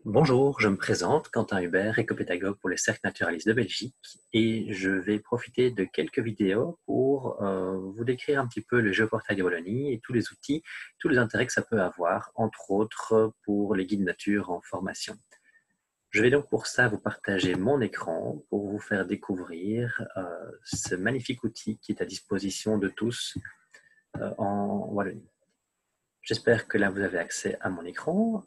Bonjour, je me présente, Quentin Hubert, écopédagogue pour les cercles naturalistes de Belgique, et je vais profiter de quelques vidéos pour vous décrire un petit peu le géoportail de Wallonie et tous les outils, tous les intérêts que ça peut avoir, entre autres pour les guides nature en formation. Je vais donc pour ça vous partager mon écran pour vous faire découvrir ce magnifique outil qui est à disposition de tous en Wallonie. J'espère que là, vous avez accès à mon écran.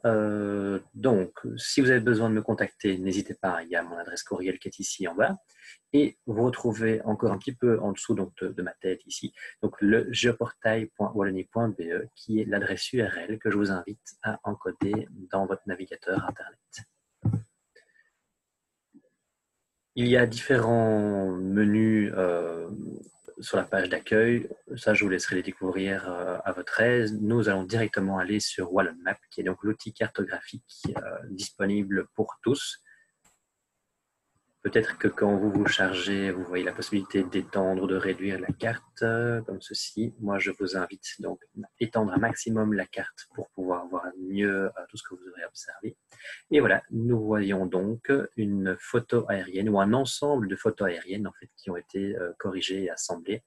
Donc, si vous avez besoin de me contacter, n'hésitez pas, il y a mon adresse courriel qui est ici en bas. Et vous retrouvez encore un petit peu en dessous donc, de ma tête ici, donc le geoportail.wallonie.be qui est l'adresse URL que je vous invite à encoder dans votre navigateur Internet. Il y a différents menus sur la page d'accueil. Ça, je vous laisserai les découvrir à votre aise. Nous allons directement aller sur Wallon Map, qui est donc l'outil cartographique disponible pour tous. Peut-être que quand vous vous chargez, vous voyez la possibilité d'étendre ou de réduire la carte comme ceci. Moi, je vous invite donc à étendre un maximum la carte pour pouvoir voir mieux tout ce que vous aurez observé. Et voilà, nous voyons donc une photo aérienne ou un ensemble de photos aériennes en fait, qui ont été corrigées et assemblées.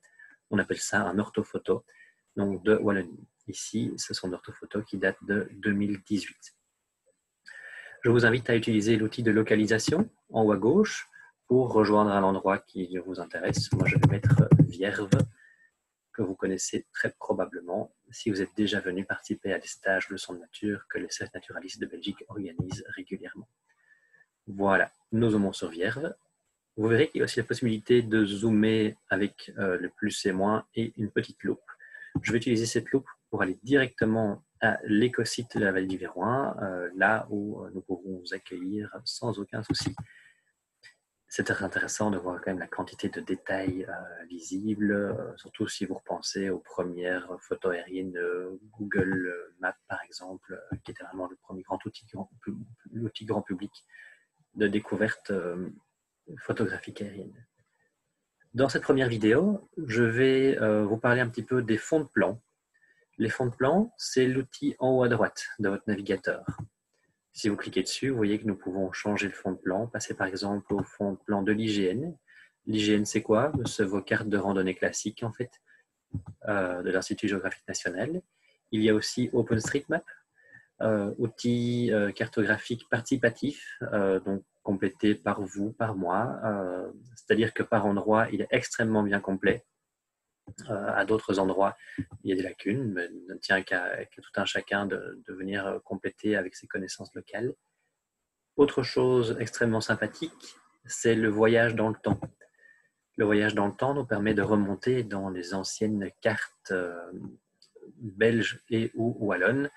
On appelle ça un orthophoto donc de Wallonie. Ici, ce sont des orthophotos qui datent de 2018. Je vous invite à utiliser l'outil de localisation en haut à gauche pour rejoindre un endroit qui vous intéresse. Moi, je vais mettre Vierve, que vous connaissez très probablement si vous êtes déjà venu participer à des stages de leçons de nature que les cercles naturalistes de Belgique organisent régulièrement. Voilà, nous zoomons sur Vierve. Vous verrez qu'il y a aussi la possibilité de zoomer avec le plus et moins et une petite loupe. Je vais utiliser cette loupe pour aller directement à l'écosite de la vallée du Viroin, là où nous pourrons vous accueillir sans aucun souci. C'est très intéressant de voir quand même la quantité de détails visibles, surtout si vous repensez aux premières photos aériennes de Google Maps, par exemple, qui était vraiment le premier grand outil grand public de découverte photographique aérienne. Dans cette première vidéo, je vais vous parler un petit peu des fonds de plan. Les fonds de plan, c'est l'outil en haut à droite de votre navigateur. Si vous cliquez dessus, vous voyez que nous pouvons changer le fond de plan, passer par exemple au fond de plan de l'IGN. L'IGN, c'est quoi? C'est vos cartes de randonnée classiques, en fait, de l'Institut géographique national. Il y a aussi OpenStreetMap, outil cartographique participatif, donc complété par vous, par moi. C'est-à-dire que par endroit, il est extrêmement bien complet. À d'autres endroits, il y a des lacunes, mais il ne tient qu'à tout un chacun de venir compléter avec ses connaissances locales. Autre chose extrêmement sympathique, c'est le voyage dans le temps. Le voyage dans le temps nous permet de remonter dans les anciennes cartes belges et ou wallonnes.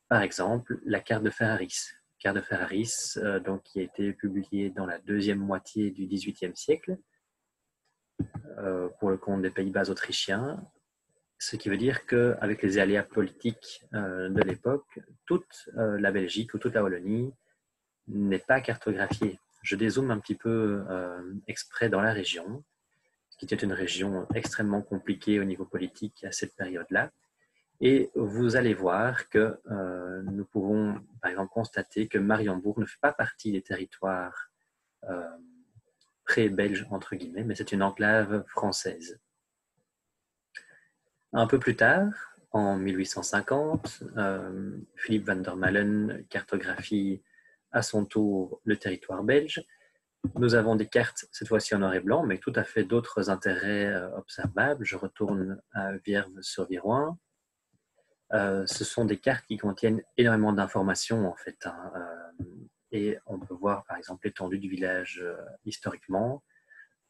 Par exemple, la carte de Ferraris. Carte de Ferraris, donc, qui a été publiée dans la deuxième moitié du XVIIIe siècle pour le compte des Pays-Bas autrichiens. Ce qui veut dire qu'avec les aléas politiques de l'époque, toute la Belgique ou toute la Wallonie n'est pas cartographiée. Je dézoome un petit peu exprès dans la région, qui était une région extrêmement compliquée au niveau politique à cette période-là. Et vous allez voir que nous pouvons, par exemple, constater que Mariembourg ne fait pas partie des territoires pré-belges, entre guillemets, mais c'est une enclave française. Un peu plus tard, en 1850, Philippe van der Malen cartographie à son tour le territoire belge. Nous avons des cartes, cette fois-ci en noir et blanc, mais tout à fait d'autres intérêts observables. Je retourne à Vierve-sur-Viroin. Ce sont des cartes qui contiennent énormément d'informations, en fait. Et on peut voir, par exemple, l'étendue du village historiquement,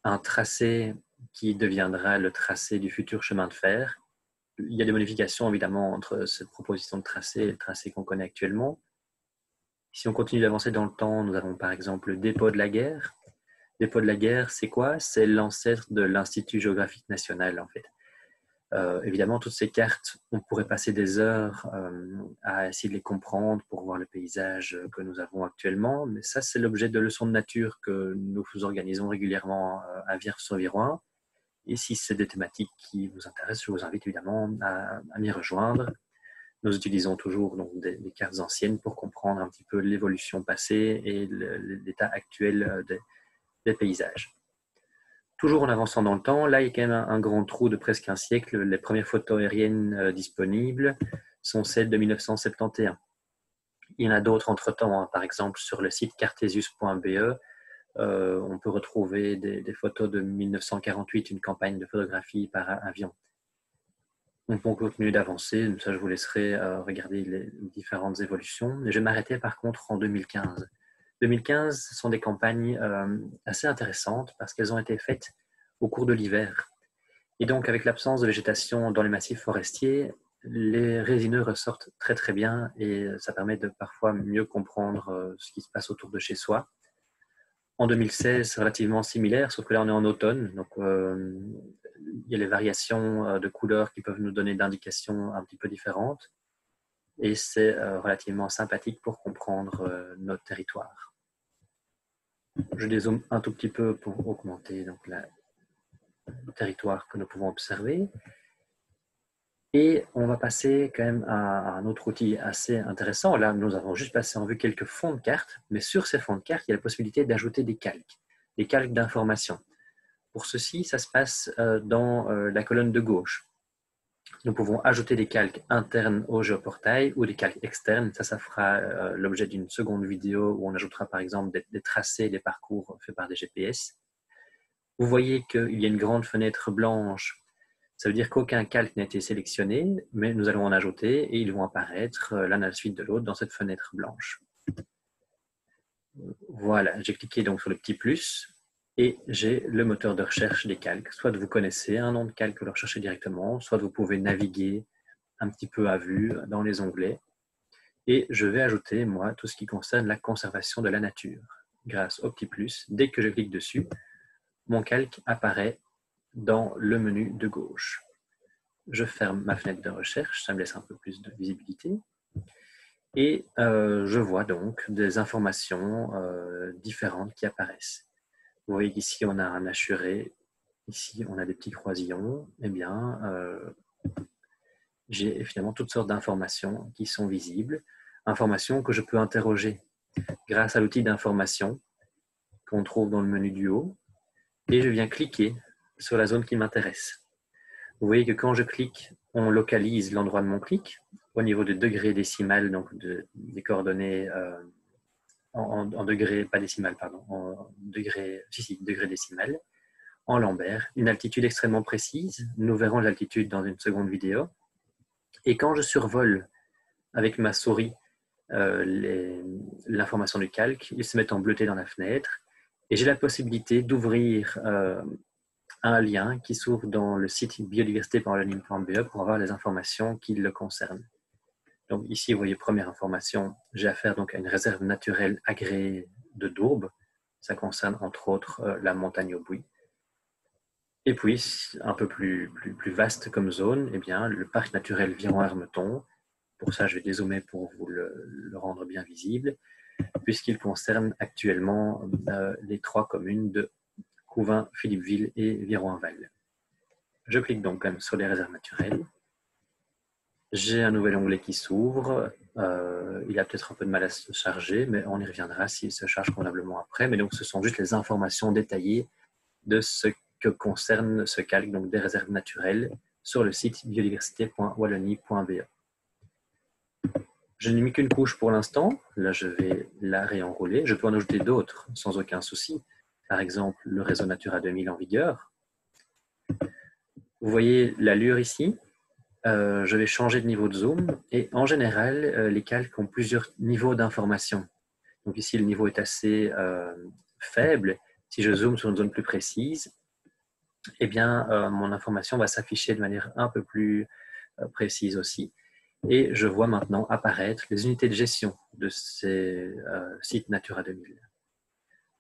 un tracé qui deviendra le tracé du futur chemin de fer. Il y a des modifications, évidemment, entre cette proposition de tracé et le tracé qu'on connaît actuellement. Si on continue d'avancer dans le temps, nous avons par exemple le dépôt de la guerre. Le dépôt de la guerre, c'est quoi? C'est l'ancêtre de l'Institut géographique national, en fait. Évidemment, toutes ces cartes, on pourrait passer des heures à essayer de les comprendre pour voir le paysage que nous avons actuellement. Mais ça, c'est l'objet de leçons de nature que nous organisons régulièrement à Vierve-sur-Viroin. Et si c'est des thématiques qui vous intéressent, je vous invite évidemment à m'y rejoindre. Nous utilisons toujours donc, des cartes anciennes pour comprendre comprendre un petit peu l'évolution passée et l'état actuel des paysages. Toujours en avançant dans le temps, là il y a quand même un grand trou de presque un siècle. Les premières photos aériennes disponibles sont celles de 1971. Il y en a d'autres entre-temps, hein. Par exemple sur le site cartesius.be, on peut retrouver des photos de 1948, une campagne de photographie par avion. On peut continuer d'avancer, ça je vous laisserai regarder les différentes évolutions. Je vais m'arrêter par contre en 2015. 2015, ce sont des campagnes assez intéressantes parce qu'elles ont été faites au cours de l'hiver. Et donc avec l'absence de végétation dans les massifs forestiers, les résineux ressortent très très bien et ça permet de parfois mieux comprendre ce qui se passe autour de chez soi. En 2016, c'est relativement similaire, sauf que là on est en automne, donc il y a les variations de couleurs qui peuvent nous donner d'indications un petit peu différentes et c'est relativement sympathique pour comprendre notre territoire. Je dézoome un tout petit peu pour augmenter donc, le territoire que nous pouvons observer. Et on va passer quand même à un autre outil assez intéressant. Là, nous avons juste passé en vue quelques fonds de cartes, mais sur ces fonds de cartes, il y a la possibilité d'ajouter des calques d'information. Pour ceci, ça se passe dans la colonne de gauche. Nous pouvons ajouter des calques internes au géoportail ou des calques externes. Ça fera l'objet d'une seconde vidéo où on ajoutera par exemple des tracés, des parcours faits par des GPS. Vous voyez qu'il y a une grande fenêtre blanche. Ça veut dire qu'aucun calque n'a été sélectionné, mais nous allons en ajouter et ils vont apparaître l'un à la suite de l'autre dans cette fenêtre blanche. Voilà, j'ai cliqué donc sur le petit plus et j'ai le moteur de recherche des calques. Soit vous connaissez un nom de calque que vous le recherchez directement, soit vous pouvez naviguer un petit peu à vue dans les onglets. Et je vais ajouter, moi, tout ce qui concerne la conservation de la nature. Grâce au petit plus, dès que je clique dessus, mon calque apparaît dans le menu de gauche. Je ferme ma fenêtre de recherche, ça me laisse un peu plus de visibilité. Et je vois donc des informations différentes qui apparaissent. Vous voyez qu'ici, on a un hachuré, ici, on a des petits croisillons. Eh bien, j'ai finalement toutes sortes d'informations qui sont visibles, informations que je peux interroger grâce à l'outil d'information qu'on trouve dans le menu du haut. Et je viens cliquer sur la zone qui m'intéresse. Vous voyez que quand je clique, on localise l'endroit de mon clic au niveau de degrés décimales, donc des coordonnées en degrés, pas décimales, pardon, en degrés décimales, en lambert, une altitude extrêmement précise. Nous verrons l'altitude dans une seconde vidéo. Et quand je survole avec ma souris l'information du calque, ils se mettent en bleuté dans la fenêtre et j'ai la possibilité d'ouvrir un lien qui s'ouvre dans le site biodiversité.wallonie.be pour avoir les informations qui le concernent. Donc ici, vous voyez, première information, j'ai affaire donc à une réserve naturelle agréée de Dourbe. Ça concerne entre autres la montagne au Bouy. Et puis, un peu plus vaste comme zone, eh bien, le parc naturel Viron-Hermeton. Pour ça, je vais dézoomer pour vous le rendre bien visible, puisqu'il concerne actuellement les 3 communes de Couvin, Philippeville et Viron-Val. Je clique donc quand même sur les réserves naturelles. J'ai un nouvel onglet qui s'ouvre. Il a peut-être un peu de mal à se charger, mais on y reviendra s'il se charge convenablement après. Mais donc, ce sont juste les informations détaillées de ce que concerne ce calque, donc des réserves naturelles, sur le site biodiversité.wallonie.be. Je n'ai mis qu'une couche pour l'instant. Là, je vais la réenrouler. Je peux en ajouter d'autres sans aucun souci. Par exemple, le réseau Natura 2000 en vigueur. Vous voyez l'allure ici. Je vais changer de niveau de zoom. Et en général, les calques ont plusieurs niveaux d'information. Donc ici, le niveau est assez faible. Si je zoome sur une zone plus précise, eh bien, mon information va s'afficher de manière un peu plus précise aussi. Et je vois maintenant apparaître les unités de gestion de ces sites Natura 2000.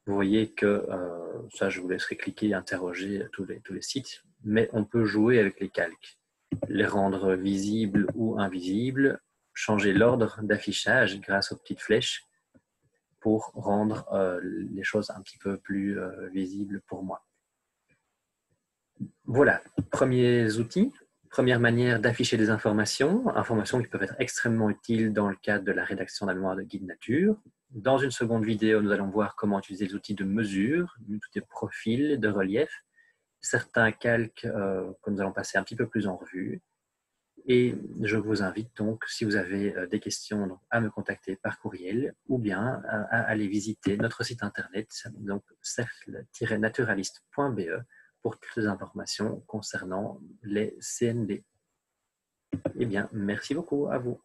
Vous voyez que, ça je vous laisserai cliquer et interroger tous les sites, mais on peut jouer avec les calques, les rendre visibles ou invisibles, changer l'ordre d'affichage grâce aux petites flèches pour rendre les choses un petit peu plus visibles pour moi. Voilà, premiers outils, Première manière d'afficher des informations qui peuvent être extrêmement utiles dans le cadre de la rédaction d'un mémoire de guide nature. Dans une seconde vidéo, nous allons voir comment utiliser les outils de mesure, tous les profils, de relief, certains calques que nous allons passer un petit peu plus en revue. Et je vous invite donc, si vous avez des questions, à me contacter par courriel ou bien à aller visiter notre site internet, donc cercle-naturaliste.be, pour toutes les informations concernant les CNB. Eh bien, merci beaucoup à vous.